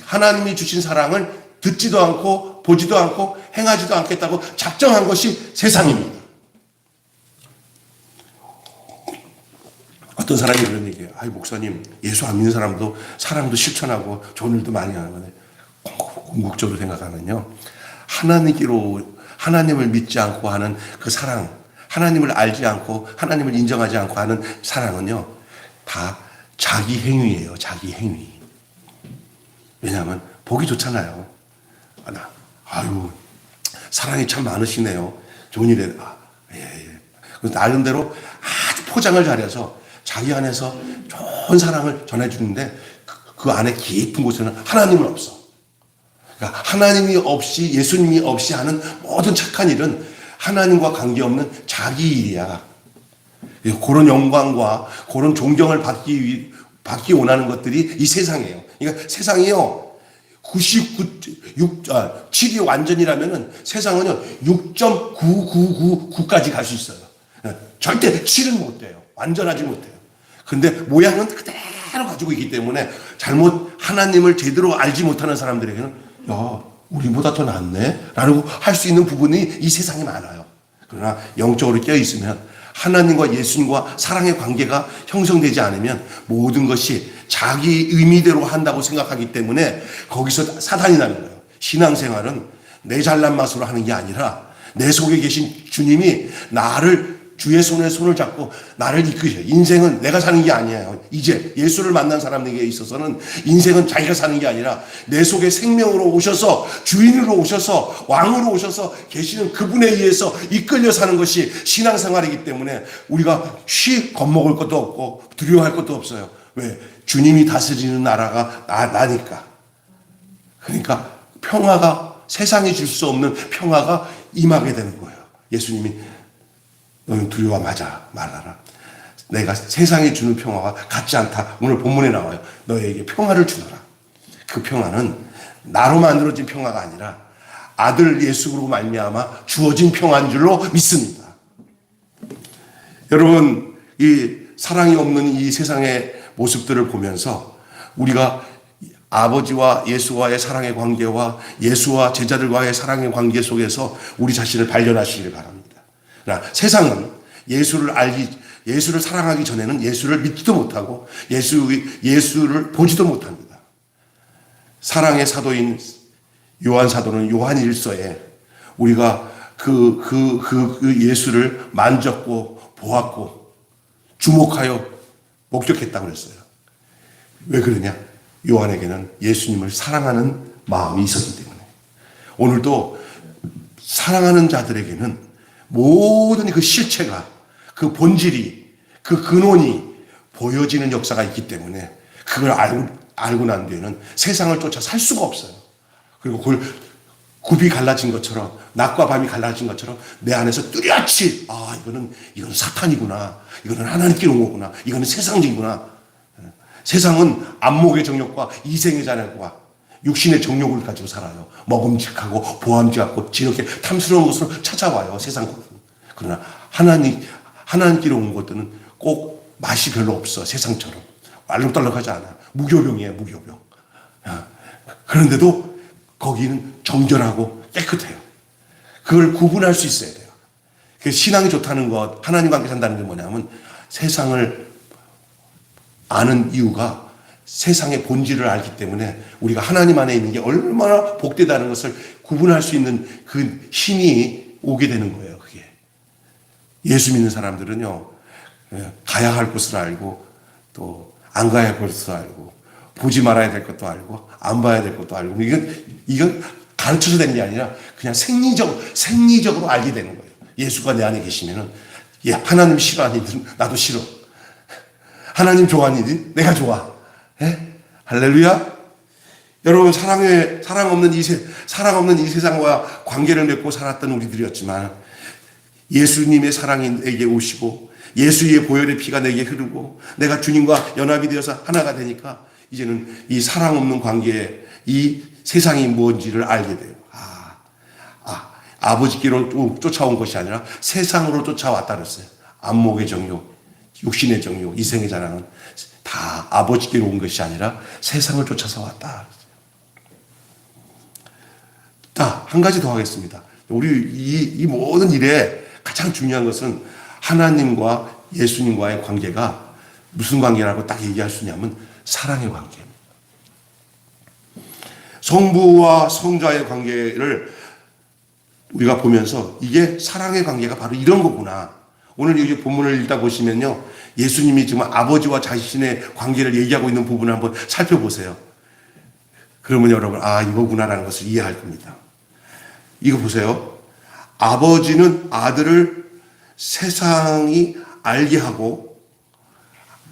하나님이 주신 사랑을 듣지도 않고 보지도 않고 행하지도 않겠다고 작정한 것이 세상입니다. 어떤 사람이 그런 얘기해요. 아이, 목사님, 예수 안 믿는 사람도 사랑도 실천하고 좋은 일도 많이 하는데, 궁극적으로 생각하면요, 하나님을 믿지 않고 하는 그 사랑, 하나님을 알지 않고 하나님을 인정하지 않고 하는 사랑은요, 다 자기 행위예요. 자기 행위. 왜냐하면 보기 좋잖아요. 아유, 사랑이 참 많으시네요. 좋은 일에, 예. 나름대로 아주 포장을 잘해서 자기 안에서 좋은 사랑을 전해주는데 그 안에 깊은 곳에는 하나님은 없어. 그러니까 하나님이 없이, 예수님이 없이 하는 모든 착한 일은 하나님과 관계없는 자기 일이야. 그런 영광과 그런 존경을 받기 원하는 것들이 이 세상이에요. 그러니까 세상이요, 7이 완전이라면은 세상은요, 6.9999까지 갈 수 있어요. 절대 7은 못 돼요. 완전하지 못해요. 근데 모양은 그대로 가지고 있기 때문에 잘못 하나님을 제대로 알지 못하는 사람들에게는, 야, 우리보다 더 낫네? 라고 할 수 있는 부분이 이 세상에 많아요. 그러나 영적으로 깨어있으면 하나님과 예수님과 사랑의 관계가 형성되지 않으면 모든 것이 자기 의미대로 한다고 생각하기 때문에 거기서 사단이 나는 거예요. 신앙생활은 내 잘난 맛으로 하는 게 아니라 내 속에 계신 주님이 나를 주의 손에 손을 잡고 나를 이끄셔요. 인생은 내가 사는 게 아니에요. 이제 예수를 만난 사람에게 있어서는 인생은 자기가 사는 게 아니라 내 속에 생명으로 오셔서 주인으로 오셔서 왕으로 오셔서 계시는 그분에 의해서 이끌려 사는 것이 신앙생활이기 때문에 우리가 겁먹을 것도 없고 두려워할 것도 없어요. 왜? 주님이 다스리는 나라가 나니까. 그러니까 평화가, 세상이 줄 수 없는 평화가 임하게 되는 거예요. 예수님이 너는 두려워하지 말아라. 내가 세상에 주는 평화가 같지 않다. 오늘 본문에 나와요. 너에게 평화를 주노라. 그 평화는 나로 만들어진 평화가 아니라 아들 예수로 말미암아 주어진 평화인 줄로 믿습니다. 여러분, 이 사랑이 없는 이 세상의 모습들을 보면서 우리가 아버지와 예수와의 사랑의 관계와 예수와 제자들과의 사랑의 관계 속에서 우리 자신을 발견하시길 바랍니다. 세상은 예수를 사랑하기 전에는 예수를 믿지도 못하고 예수를 보지도 못합니다. 사랑의 사도인 요한 사도는 요한 1서에 우리가 그 예수를 만졌고 보았고 주목하여 목격했다고 그랬어요. 왜 그러냐? 요한에게는 예수님을 사랑하는 마음이 있었기 때문에. 오늘도 사랑하는 자들에게는 모든 그 실체가, 그 본질이, 그 근원이 보여지는 역사가 있기 때문에 그걸 알고 난 뒤에는 세상을 쫓아 살 수가 없어요. 그리고 그걸 굽이 갈라진 것처럼, 낮과 밤이 갈라진 것처럼 내 안에서 뚜렷이, 이건 사탄이구나, 이거는 하나님께 온 거구나, 이거는 세상이구나. 세상은 안목의 정욕과 이생의 자력과 육신의 정욕을 가지고 살아요. 먹음직하고 보암직하고 지렇게 탐스러운 것으로 찾아와요. 세상 것은. 그러나 하나님께로 온 것들은 꼭 맛이 별로 없어. 세상처럼 알록달록하지 않아. 무교병이에요. 무교병. 그런데도 거기는 정결하고 깨끗해요. 그걸 구분할 수 있어야 돼요. 신앙이 좋다는 것, 하나님과 함께 산다는 게 뭐냐면 세상을 아는 이유가 세상의 본질을 알기 때문에 우리가 하나님 안에 있는 게 얼마나 복되다는 것을 구분할 수 있는 그 힘이 오게 되는 거예요. 그게. 예수 믿는 사람들은요, 가야 할 곳을 알고 또 안 가야 볼 것도 알고, 보지 말아야 될 것도 알고, 안 봐야 될 것도 알고. 이건 가르쳐서 된 게 아니라 그냥 생리적으로 알게 되는 거예요. 예수가 내 안에 계시면은, 하나님 싫어하니든 나도 싫어. 하나님 좋아하니든 내가 좋아. 예? 할렐루야. 여러분, 사랑 없는 이 세상과 관계를 맺고 살았던 우리들이었지만, 예수님의 사랑이 내게 오시고, 예수의 보혈의 피가 내게 흐르고, 내가 주님과 연합이 되어서 하나가 되니까, 이제는 이 사랑 없는 관계에 이 세상이 뭔지를 알게 돼요. 아버지께로 쫓아온 것이 아니라 세상으로 쫓아왔다 그랬어요. 안목의 정욕, 육신의 정욕, 이생의 자랑은 다 아버지께로 온 것이 아니라 세상을 쫓아서 왔다. 한 가지 더 하겠습니다. 우리 이 모든 일에 가장 중요한 것은 하나님과 예수님과의 관계가 무슨 관계라고 딱 얘기할 수 있냐면 사랑의 관계입니다. 성부와 성자의 관계를 우리가 보면서 이게 사랑의 관계가 바로 이런 거구나. 오늘 여기 본문을 읽다 보시면요, 예수님이 지금 아버지와 자신의 관계를 얘기하고 있는 부분을 한번 살펴보세요. 그러면 여러분, 이거구나라는 것을 이해할 겁니다. 이거 보세요. 아버지는 아들을 세상이 알게 하고,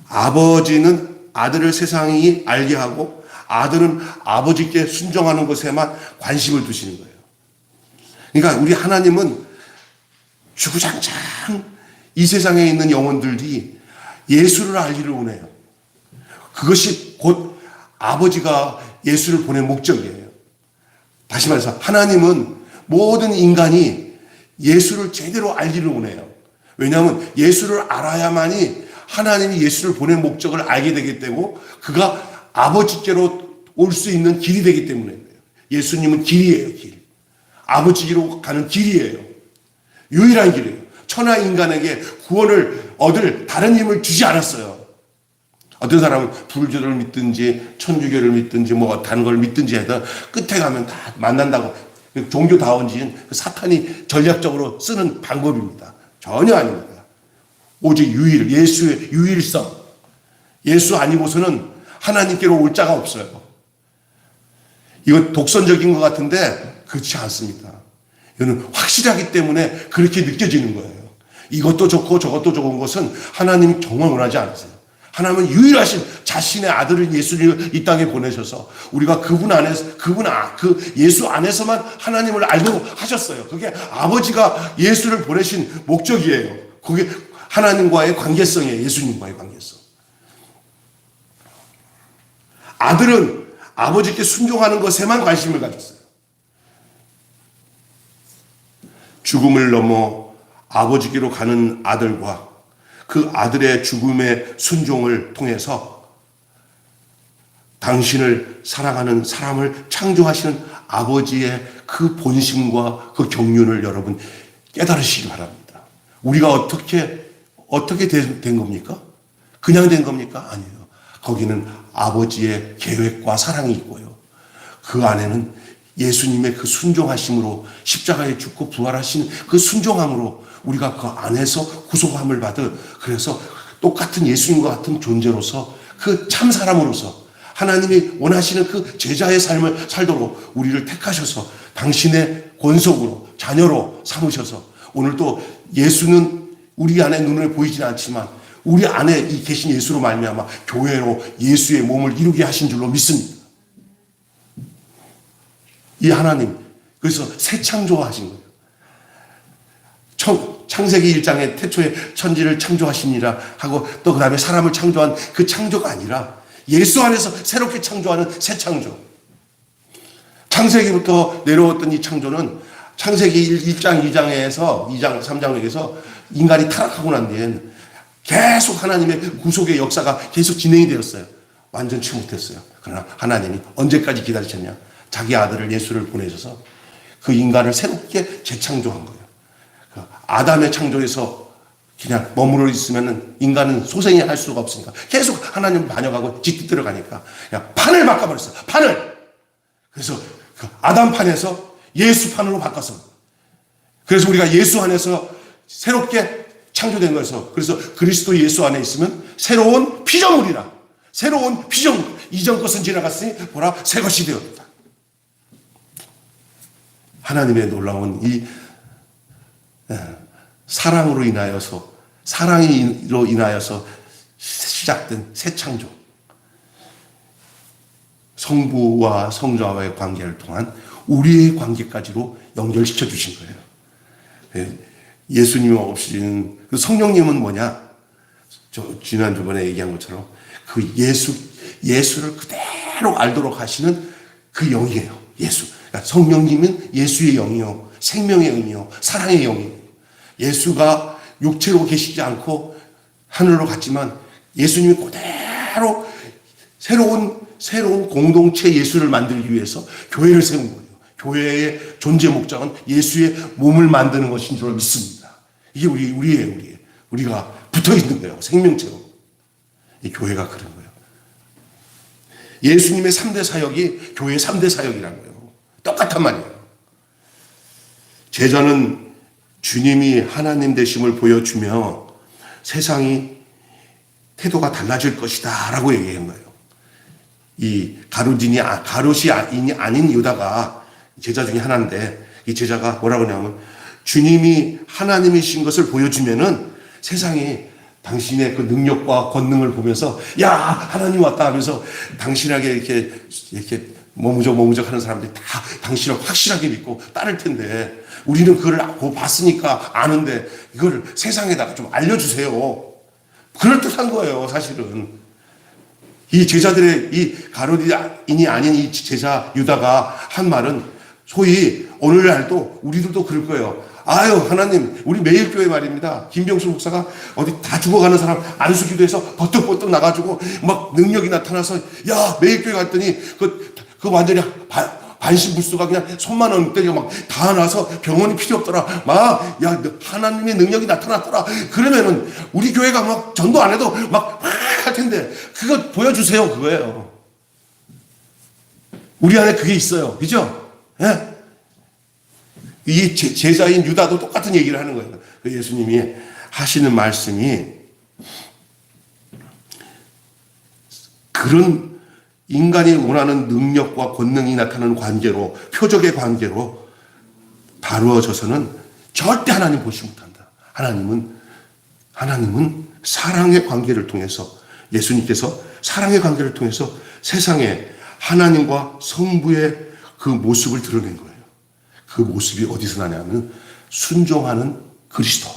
아버지는 아들을 세상이 알게 하고, 아들은 아버지께 순종하는 것에만 관심을 두시는 거예요. 그러니까 우리 하나님은 주구장창 이 세상에 있는 영혼들이 예수를 알기를 원해요. 그것이 곧 아버지가 예수를 보낸 목적이에요. 다시 말해서 하나님은 모든 인간이 예수를 제대로 알기를 원해요. 왜냐하면 예수를 알아야만이 하나님이 예수를 보낸 목적을 알게 되기 때문에 그가 아버지께로 올 수 있는 길이 되기 때문에 예수님은 길이에요. 길. 아버지께로 가는 길이에요. 유일한 길이에요. 천하 인간에게 구원을 얻을 다른 힘을 주지 않았어요. 어떤 사람은 불교를 믿든지 천주교를 믿든지 뭐 다른 걸 믿든지 해도 끝에 가면 다 만난다고, 종교다운지는 사탄이 전략적으로 쓰는 방법입니다. 전혀 아닙니다. 오직 예수의 유일성. 예수 아니고서는 하나님께로 올 자가 없어요. 이건 독선적인 것 같은데 그렇지 않습니다. 이거는 확실하기 때문에 그렇게 느껴지는 거예요. 이것도 좋고 저것도 좋은 것은 하나님이 정말 원하지 않으세요. 하나님은 유일하신 자신의 아들을 예수를 이 땅에 보내셔서 우리가 그 예수 안에서만 하나님을 알도록 하셨어요. 그게 아버지가 예수를 보내신 목적이에요. 그게 하나님과의 관계성이에요. 예수님과의 관계성. 아들은 아버지께 순종하는 것에만 관심을 가졌어요. 죽음을 넘어 아버지께로 가는 아들과 그 아들의 죽음의 순종을 통해서 당신을 사랑하는 사람을 창조하시는 아버지의 그 본심과 그 경륜을 여러분 깨달으시기 바랍니다. 우리가 어떻게 된 겁니까? 그냥 된 겁니까? 아니에요. 거기는 아버지의 계획과 사랑이 있고요. 그 안에는 예수님의 그 순종하심으로 십자가에 죽고 부활하신 그 순종함으로 우리가 그 안에서 구속함을 받은, 그래서 똑같은 예수님과 같은 존재로서 그 참 사람으로서 하나님이 원하시는 그 제자의 삶을 살도록 우리를 택하셔서 당신의 권속으로 자녀로 삼으셔서 오늘도 예수는 우리 안에 눈에 보이지는 않지만 우리 안에 계신 예수로 말미암아 교회로 예수의 몸을 이루게 하신 줄로 믿습니다. 이 하나님, 그래서 새 창조하신 거예요. 창세기 1장에 태초에 천지를 창조하시니라 하고 또 그 다음에 사람을 창조한 그 창조가 아니라 예수 안에서 새롭게 창조하는 새 창조. 창세기부터 내려왔던 이 창조는 창세기 1장, 2장에서 2장, 3장에서 인간이 타락하고 난 뒤엔 계속 하나님의 구속의 역사가 계속 진행이 되었어요. 완전치 못했어요. 그러나 하나님이 언제까지 기다리셨냐? 자기 아들을 예수를 보내셔서 그 인간을 새롭게 재창조한 거예요. 그 아담의 창조에서 그냥 머무르 있으면 인간은 소생이 할 수가 없으니까 계속 하나님을 반역하고 짙들어 가니까 그냥 판을 바꿔버렸어요. 판을. 그래서 그 아담판에서 예수판으로 바꿨어. 그래서 우리가 예수 안에서 새롭게 창조된 거에서, 그래서 그리스도 예수 안에 있으면 새로운 피조물이라. 새로운 비전, 이전 것은 지나갔으니 보라 새 것이 되었다. 하나님의 놀라운 이 사랑으로 인하여서 시작된 새 창조, 성부와 성자와의 관계를 통한 우리의 관계까지로 연결시켜 주신 거예요. 예수님 없이는, 그 성령님은 뭐냐? 지난주번에 얘기한 것처럼 그 예수를 그대로 알도록 하시는 그 영이에요. 예수. 그러니까 성령님은 예수의 영이요, 생명의 영이요, 사랑의 영이에요. 예수가 육체로 계시지 않고 하늘로 갔지만 예수님이 그대로 새로운 공동체 예수를 만들기 위해서 교회를 세운 거예요. 교회의 존재 목적은 예수의 몸을 만드는 것인 줄 믿습니다. 이게 우리예요. 우리가 붙어 있는 거예요. 생명체로. 이 교회가 그런 거예요. 예수님의 3대 사역이 교회의 3대 사역이라는 거예요. 똑같단 말이에요. 제자는 주님이 하나님 되심을 보여주며 세상이 태도가 달라질 것이다 라고 얘기한 거예요. 이 가롯이 아닌 유다가 제자 중에 하나인데, 이 제자가 뭐라고 하냐면, 주님이 하나님이신 것을 보여주면은 세상이 당신의 그 능력과 권능을 보면서 야 하나님 왔다 하면서 당신에게 이렇게 머무적 하는 사람들이 다 당신을 확실하게 믿고 따를 텐데, 우리는 그걸 봤으니까 아는데 이걸 세상에다가 좀 알려주세요. 그럴듯한 거예요. 사실은 이 제자들의, 이 가롯인이 아닌 이 제자 유다가 한 말은 소위 오늘날도 우리들도 그럴 거예요. 아유 하나님, 우리 매일교회 말입니다. 김병수 목사가 어디 다 죽어가는 사람 안수기도해서 버떡버떡 나가지고 막 능력이 나타나서 야 매일교회 갔더니 그 완전히 반신불수가 그냥 손만 얹더니 막 다 나서 병원이 필요 없더라. 막 야 하나님의 능력이 나타났더라. 그러면은 우리 교회가 막 전도 안 해도 막 할 텐데 그거 보여주세요. 그거예요. 우리 안에 그게 있어요. 그죠? 예? 이 제자인 유다도 똑같은 얘기를 하는 거예요. 예수님이 하시는 말씀이 그런 인간이 원하는 능력과 권능이 나타나는 관계로, 표적의 관계로 다루어져서는 절대 하나님 보지 못한다. 하나님은 사랑의 관계를 통해서, 예수님께서 사랑의 관계를 통해서 세상에 하나님과 성부의 그 모습을 드러낸 거예요. 그 모습이 어디서 나냐면 순종하는 그리스도,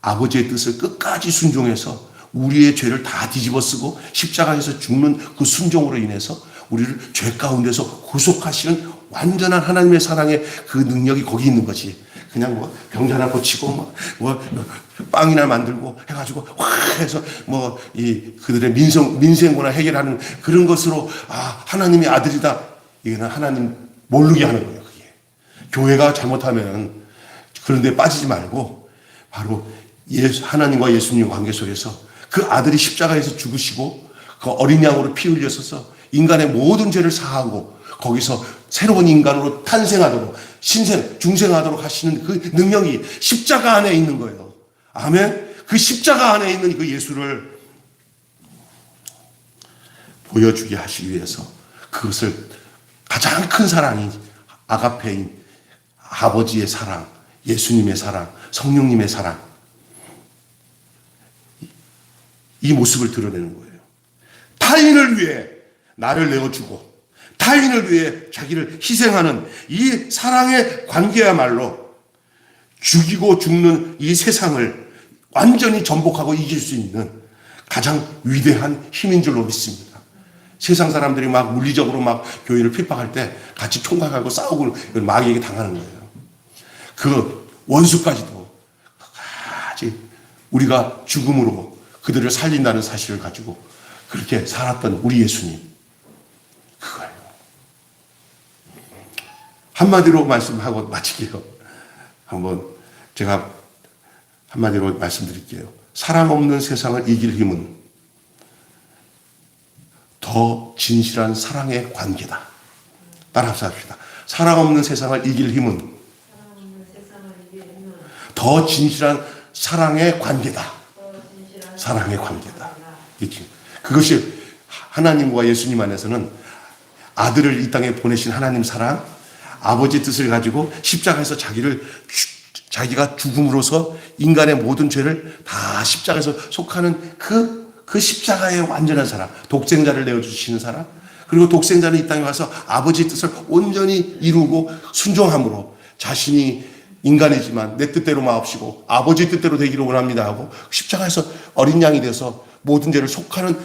아버지의 뜻을 끝까지 순종해서 우리의 죄를 다 뒤집어 쓰고 십자가에서 죽는 그 순종으로 인해서 우리를 죄 가운데서 구속하시는 완전한 하나님의 사랑의 그 능력이 거기 있는 거지. 그냥 뭐 병자 하나 고치고 뭐 빵이나 만들고 해가지고 확 해서 뭐 이 그들의 민생고나 해결하는 그런 것으로 하나님의 아들이다. 이거는 하나님 모르게 하는 거예요. 그게 교회가 잘못하면 그런데 빠지지 말고 바로 하나님과 예수님 관계 속에서 그 아들이 십자가에서 죽으시고 그 어린 양으로 피 흘려서서 인간의 모든 죄를 사하고 거기서 새로운 인간으로 탄생하도록 중생하도록 하시는 그 능력이 십자가 안에 있는 거예요. 아멘. 그 십자가 안에 있는 그 예수를 보여주게 하시기 위해서 그것을 가장 큰 사랑이 아가페인 아버지의 사랑, 예수님의 사랑, 성령님의 사랑, 이 모습을 드러내는 거예요. 타인을 위해 나를 내어주고 타인을 위해 자기를 희생하는 이 사랑의 관계야말로 죽이고 죽는 이 세상을 완전히 전복하고 이길 수 있는 가장 위대한 힘인 줄로 믿습니다. 세상 사람들이 막 물리적으로 막 교회를 핍박할 때 같이 총각하고 싸우고 마귀에게 당하는 거예요. 그 원수까지도 끝까지 우리가 죽음으로 그들을 살린다는 사실을 가지고 그렇게 살았던 우리 예수님, 그거예요. 한마디로 말씀하고 마칠게요. 한번 제가 한마디로 말씀드릴게요. 사랑 없는 세상을 이길 힘은 더 진실한 사랑의 관계다. 따라서 합시다. 사랑 없는 세상을 이길 힘은 더 진실한 사랑의 관계다. 사랑의 관계다. 그것이 하나님과 예수님 안에서는 아들을 이 땅에 보내신 하나님 사랑, 아버지 뜻을 가지고 십자가에서 자기가 죽음으로써 인간의 모든 죄를 다 십자가에서 속하는 그 십자가의 완전한 사랑, 독생자를 내어주시는 사랑, 그리고 독생자는 이 땅에 와서 아버지 뜻을 온전히 이루고 순종함으로 자신이 인간이지만 내 뜻대로 마옵시고 아버지 뜻대로 되기를 원합니다 하고 십자가에서 어린 양이 돼서 모든 죄를 속하는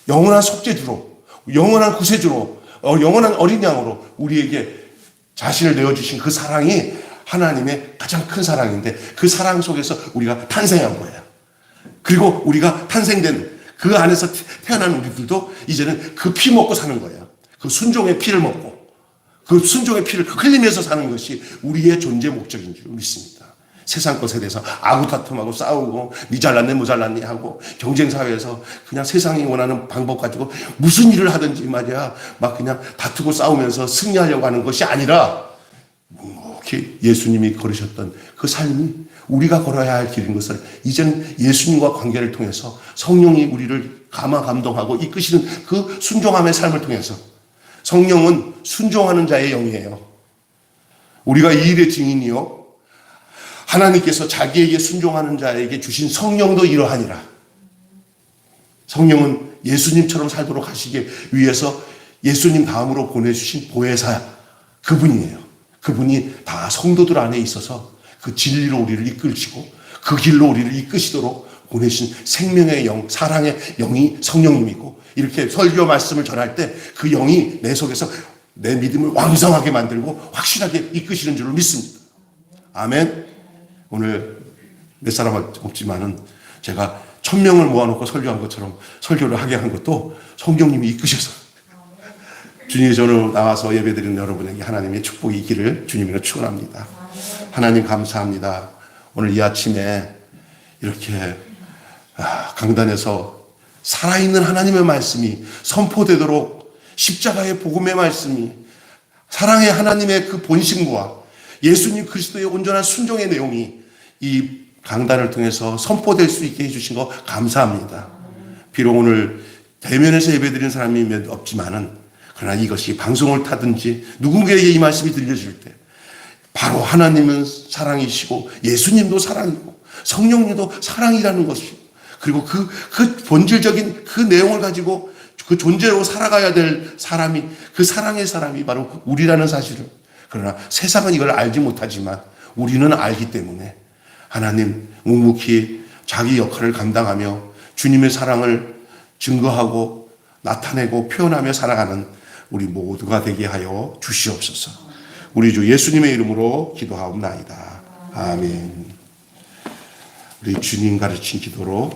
영원한 속죄주로, 영원한 구세주로, 영원한 어린 양으로 우리에게 자신을 내어주신 그 사랑이 하나님의 가장 큰 사랑인데, 그 사랑 속에서 우리가 탄생한 거예요. 그리고 우리가 탄생된 그 안에서 태어난 우리들도 이제는 그 피 먹고 사는 거예요. 그 순종의 피를 먹고 그 순종의 피를 흘리면서 사는 것이 우리의 존재 목적인 줄 믿습니다. 세상 것에 대해서 아구다툼하고 싸우고 니 잘났네 뭐 잘났니 하고 경쟁사회에서 그냥 세상이 원하는 방법 가지고 무슨 일을 하든지 말이야 막 그냥 다투고 싸우면서 승리하려고 하는 것이 아니라 묵묵히 예수님이 걸으셨던 그 삶이 우리가 걸어야 할 길인 것을 이제는 예수님과 관계를 통해서 성령이 우리를 감화감동하고 이끄시는 그 순종함의 삶을 통해서, 성령은 순종하는 자의 영이에요. 우리가 이 일의 증인이요, 하나님께서 자기에게 순종하는 자에게 주신 성령도 이러하니라. 성령은 예수님처럼 살도록 하시기 위해서 예수님 다음으로 보내주신 보혜사, 그분이에요. 그분이 다 성도들 안에 있어서 그 진리로 우리를 이끌시고 그 길로 우리를 이끄시도록 보내신 생명의 영, 사랑의 영이 성령님이고, 이렇게 설교 말씀을 전할 때 그 영이 내 속에서 내 믿음을 왕성하게 만들고 확실하게 이끄시는 줄을 믿습니다. 아멘. 오늘 몇 사람 없지만은 제가 1000명을 모아놓고 설교한 것처럼 설교를 하게 한 것도 성령님이 이끄셔서, 주님이 저는 나와서 예배드리는 여러분에게 하나님의 축복이 있기를 주님으로 축원합니다. 하나님 감사합니다. 오늘 이 아침에 이렇게 강단에서 살아있는 하나님의 말씀이 선포되도록, 십자가의 복음의 말씀이 사랑의 하나님의 그 본심과 예수님 그리스도의 온전한 순종의 내용이 이 강단을 통해서 선포될 수 있게 해주신 거 감사합니다. 비록 오늘 대면에서 예배드리는 사람이 몇 없지만은, 그러나 이것이 방송을 타든지 누군가에게 이 말씀이 들려질 때 바로 하나님은 사랑이시고 예수님도 사랑이고 성령님도 사랑이라는 것이고, 그리고 그 본질적인 그 내용을 가지고 그 존재로 살아가야 될 사람이, 그 사랑의 사람이 바로 우리라는 사실을, 그러나 세상은 이걸 알지 못하지만 우리는 알기 때문에 하나님 묵묵히 자기 역할을 감당하며 주님의 사랑을 증거하고 나타내고 표현하며 살아가는 우리 모두가 되게 하여 주시옵소서. 우리 주 예수님의 이름으로 기도하옵나이다. 아멘. 우리 주님 가르친 기도로